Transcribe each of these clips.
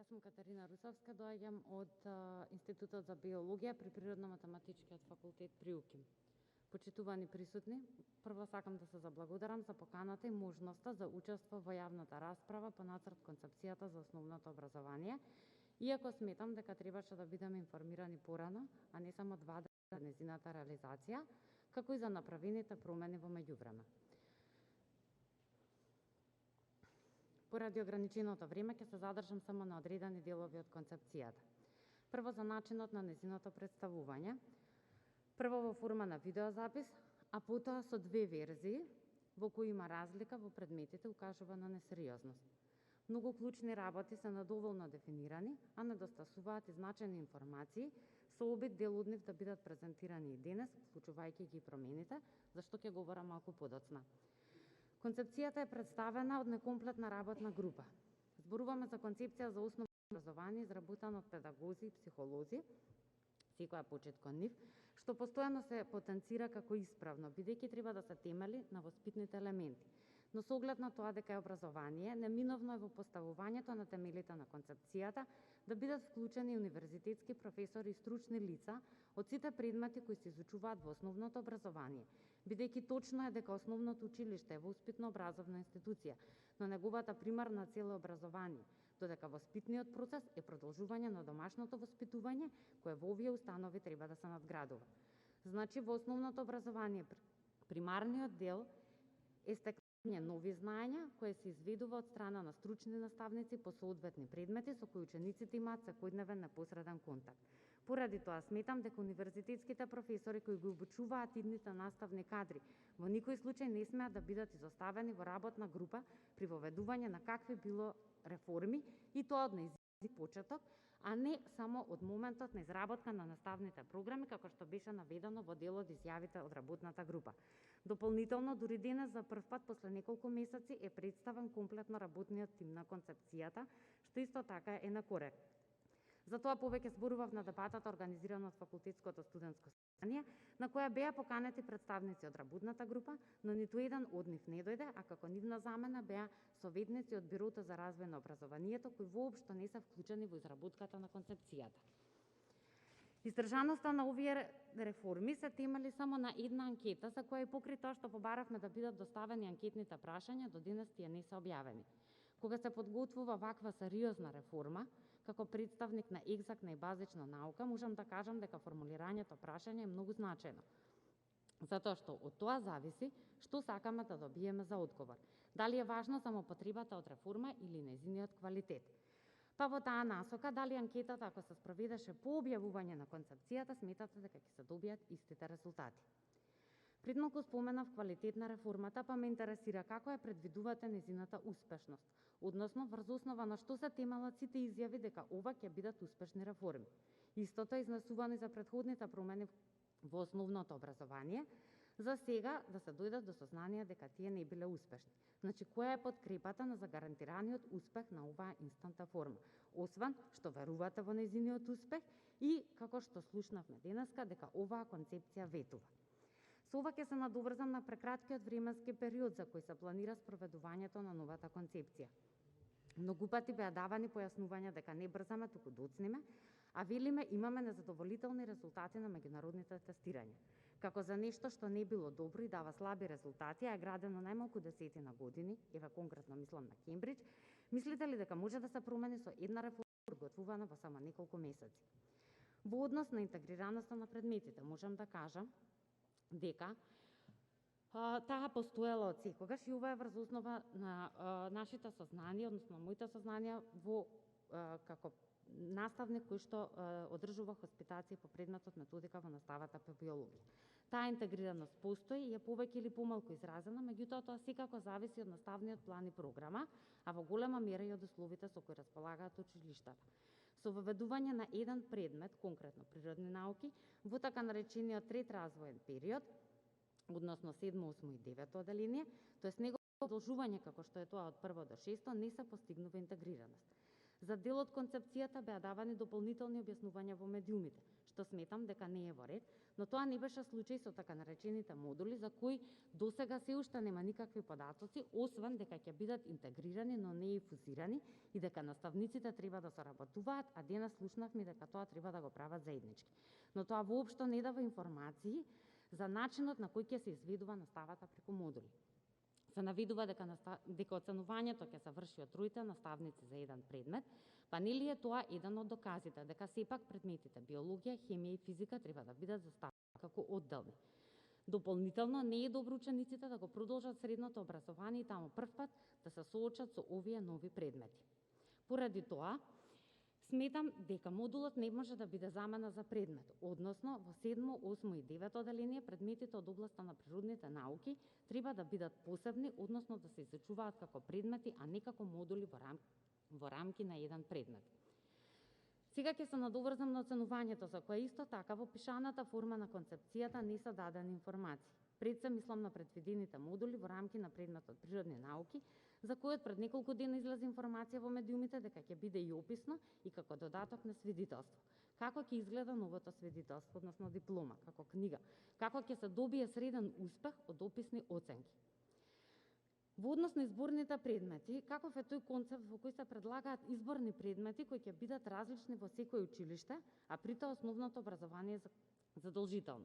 сум Катерина Русовска, доаѓам од Институтот за биологија при Природно-математичкиот факултет при УКИМ. Почитувани присутни, прво сакам да се заблагодарам за поканата и можноста за учество во јавната расправа по нацрт концепцијата за основното образование, иако сметам дека требаше да бидеме информирани порано, а не само 2 дена за незината реализација, како и за направените промени во меѓувреме. Поради ограниченото време ќе се задржам само на одредени делови од концепцијата. Прво за начинот на незиното представување. Прво во форма на видеозапис, а потоа со 2 верзии, во кои има разлика во предметите, укажува на несериозност. Многу клучни работи се недоволно дефинирани, а недостасуваат и значајни информации, со обид дел од нив да бидат презентирани и денес, вклучувајќи ги промените, за што ќе говорам малку подоцна. Концепцијата е представена од некомплетна работна група. Зборуваме за концепција за основно образование изработена од педагози и психолози, секоја почет кон нив, што постојано се потенцира како исправно, бидејќи треба да се темели на воспитните елементи. Но со оглед на тоа дека е образование, неминовно е во поставувањето на темелите на концепцијата да бидат вклучени универзитетски професори и стручни лица од сите предмети кои се изучуваат во основното образование, бидејќи точно е дека основното училиште е воспитно-образовна институција, но неговата примарна цел е образование, додека воспитниот процес е продолжување на домашното воспитување, кое во овие установи треба да се надградува. Значи, во основното образование примарниот дел е стекнување нови знаења, кои се изведува од страна на стручни наставници по соодветни предмети со кои учениците имаат секојдневен непосреден контакт. Поради тоа сметам дека универзитетските професори кои ги обучуваат идните наставни кадри во никој случај не смеат да бидат изоставени во работна група при воведување на какви било реформи, и тоа од нејзин почеток, а не само од моментот на изработка на наставните програми, како што беше наведено во дел од изјавите од работната група. Дополнително, дури денес за прв пат после неколку месеци е представен комплетно работниот тим на концепцијата, што исто така е некоректно. Затоа повеќе зборував на дебатата организирана од факултетското студентско собрание, на која беа поканети представници од работната група, но ниту еден од нив не дојде, а како нивна замена беа советници од Бирото за развој на образованието, кои воопшто не се вклучени во изработката на концепцијата. Издржаноста на овие реформи се темели само на една анкета, за која и покрај тоа што побаравме да бидат доставени анкетните прашања, до денес тие не се објавени. Кога се подготвува ваква сериозна реформа, како представник на екзактна и базична наука, можам да кажам дека формулирањето прашање е многу значајно. Затоа што од тоа зависи што сакаме да добиеме за одговор. Дали е важно само потребата од реформа или нејзиниот квалитет. Па во таа насока, дали анкетата, ако се спроведеше по објавување на концепцијата, сметате дека ќе се добијат истите резултати. Пред малку споменав квалитет на реформата, па ме интересира како ја предвидувате нејзината успешност, односно врз основа на што се темелат сите изјави дека ова ќе бидат успешни реформи. Истото е изнесувано и за претходните промени во основното образование, за сега да се дојдат до сознание дека тие не биле успешни. Значи, која е подкрепата на загарантираниот успех на оваа инстанта форма, освен што верувате во нејзиниот успех и, како што слушнавме денеска, дека оваа концепција ветува. Со ова ќе се надоврзам на прекраткиот временски период за кој се планира спроведувањето на новата концепција. Многу пати беа давани појаснувања дека не брзаме, туку доцнеме, а велиме имаме незадоволителни резултати на меѓународните тестирања. Како за нешто што не било добро и дава слаби резултати, а е градено најмалку десетина години, еве конкретно мислам на Кембридж, мислите ли дека може да се промени со една реформа подготвувана во само неколку месеци? Во однос на интегрираноста на предметите, можам да кажам дека таа постоела од секогаш и ова е врз основа на нашите сознанија, односно моите сознанија во како наставник кој што одржува хоспитација по предметот методика во наставата по биологија. Таа интегрираност постои и е повеќе или помалку изразена, меѓутоа тоа секако зависи од наставниот план и програма, а во голема мера и од условите со кои располагаат училиштата. Со воведување на еден предмет, конкретно природни науки, во така наречениот трет развоен период, односно 7, 8 и 9 оделение, тоест негово продолжување како што е тоа од 1 до 6, не се постигнува интегрираност. За дел од концепцијата беа давани дополнителни објаснувања во медиумите, што што сметам дека не е во ред, но тоа не беше случај со така наречените модули, за кои досега се уште нема никакви податоци, освен дека ќе бидат интегрирани, но не и фузирани, и дека наставниците треба да соработуваат, а денес слушнавме дека тоа треба да го прават заеднички. Но тоа воопшто не дава информации за начинот на кој ќе се изведува наставата преку модули. Се наведува дека оценувањето ќе се врши од тројте наставници за еден предмет, па нели е тоа еден од доказите дека сепак предметите биологија, хемија и физика треба да бидат заставени како одделни. Дополнително, не е добро учениците да го продолжат средното образование и таму првпат да се соочат со овие нови предмети. Поради тоа, сметам дека модулот не може да биде замена за предмет, односно во 7, 8 и 9 оделение предметите од областа на природните науки треба да бидат посебни, односно да се изучуваат како предмети, а не како модули во рамки на еден предмет. Сега ќе се надоврзам на оценувањето, за кое исто така во пишаната форма на концепцијата не се дадени информации. Пред се мислам на предвидените модули во рамки на предметот природни науки, за којот пред неколку дена излезе информација во медиумите дека ќе биде и описно и како додаток на свидетелство. Како ќе изгледа новото свидетелство, односно диплома, како книга, како ќе се добие среден успех од описни оценки. Во однос на изборните предмети, каков е тој концепт во кој се предлагаат изборни предмети кои ќе бидат различни во секој училиште, а при тоа основното образование е задолжително.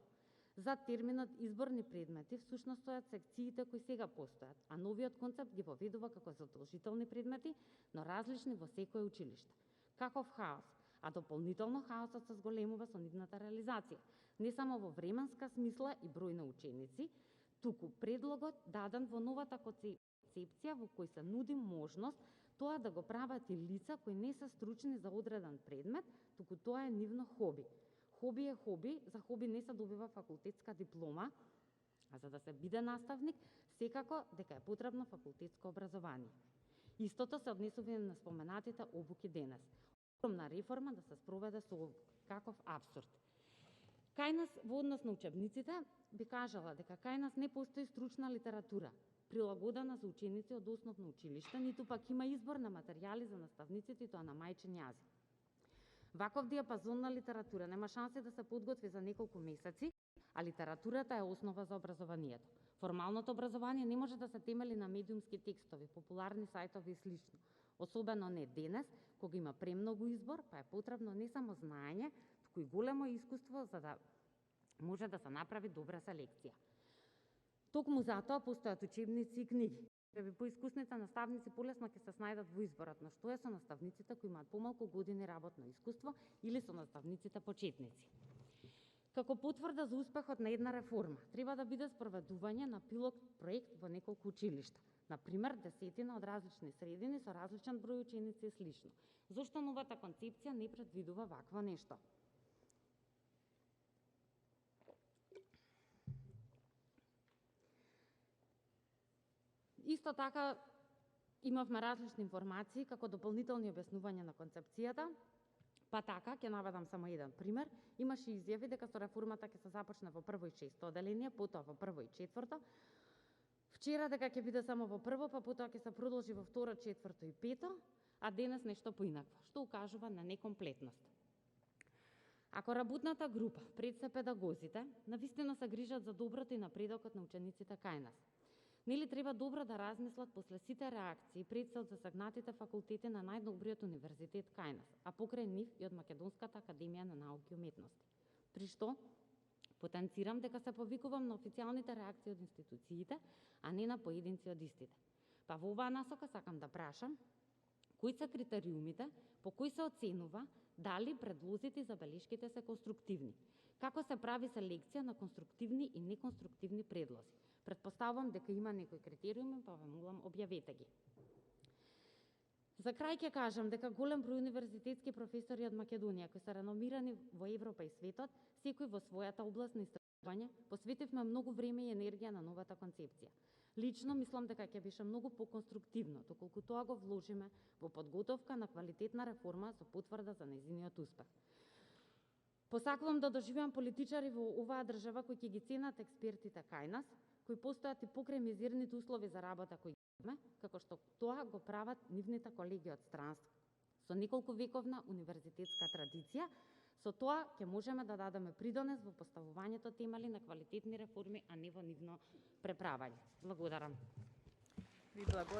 За терминот изборни предмети всушност стојат секциите кои сега постојат, а новиот концепт ги воведува како задолжителни предмети, но различни во секое училиште. Каков хаос, а дополнително хаосот се зголемува со нивната реализација, не само во временска смисла и број на ученици, туку предлогот даден во новата концепција во кој се нуди можност тоа да го прават и лица кои не се стручни за одреден предмет, туку тоа е нивно хоби. Хоби е хоби, за хоби не се добива факултетска диплома, а за да се биде наставник, секако дека е потребно факултетско образование. Истото се однесува и на споменатите обуки денес. Огромна реформа да се спроведе со обуки. Каков апсурд. Кај нас, во однос на учебниците, би кажала дека кај нас не постои стручна литература, прилагодена за ученици од основно училиште, ниту пак има избор на материјали за наставниците и тоа на мајчин јазик. Ваков диапазон на литература нема шанси да се подготви за неколку месеци, а литературата е основа за образованието. Формалното образование не може да се темели на медиумски текстови, популарни сајтови и слично. Особено не денес, кога има премногу избор, па е потребно не само знаење, туку и големо искуство за да може да се направи добра селекција. Токму затоа постојат учебници и книги. Поискусните наставници полесно ќе се снајдат во изборот, но што е со наставниците кои имаат помалку години работно искуство или со наставниците почетници? Како потврда за успехот на една реформа, треба да биде спроведување на пилот проект во неколку училишта. Например, 10 од различни средини со различен број ученици и слично. Зошто новата концепција не предвидува вакво нешто? Исто така, имавме различни информации како дополнителни објаснувања на концепцијата, па така, ќе наведам само еден пример, имаше изјави дека со реформата ќе се започне во 1 и 6 оделение, потоа во 1 и 4, вчера дека ќе биде само во 1, па потоа ќе се продолжи во 2, 4 и 5, а денес нешто поинакво, што укажува на некомплетност. Ако работната група, пред се педагозите, навистина се грижат за доброто и напредокот на учениците кај нас, нели треба добро да размислат после сите реакции пред се од засегнатите факултети на најдобриот универзитет кај нас, а покрај нив и од Македонската академија на науки и уметности. При што потенцирам дека се повикувам на официјалните реакции од институциите, а не на поединци од истите. Па во оваа насока сакам да прашам, кои се критериумите по кои се оценува дали предлозите и забелешките се конструктивни? Како се прави селекција на конструктивни и неконструктивни предлози? Предпоставувам дека има некои критериуми, па ве молам објавете ги. За крај ќе кажам дека голем број универзитетски професори од Македонија кои се реномирани во Европа и светот, секој во својата област на истражување, посветивме многу време и енергија на новата концепција. Лично мислам дека ќе беше многу поконструктивно, доколку тоа го вложиме во подготовка на квалитетна реформа со потврда за нејзиниот успех. Посакувам да доживеам политичари во оваа држава кои ќе ги ценат експертите кај нас, кои постојат и покрај мизерните услови за работа кои имаме, како што тоа го прават нивните колеги од странство, со неколку вековна универзитетска традиција, Со тоа ќе можеме да дадеме придонес во поставувањето темели на квалитетни реформи, а не во нивно преправање. Благодарам. Ви благодарам.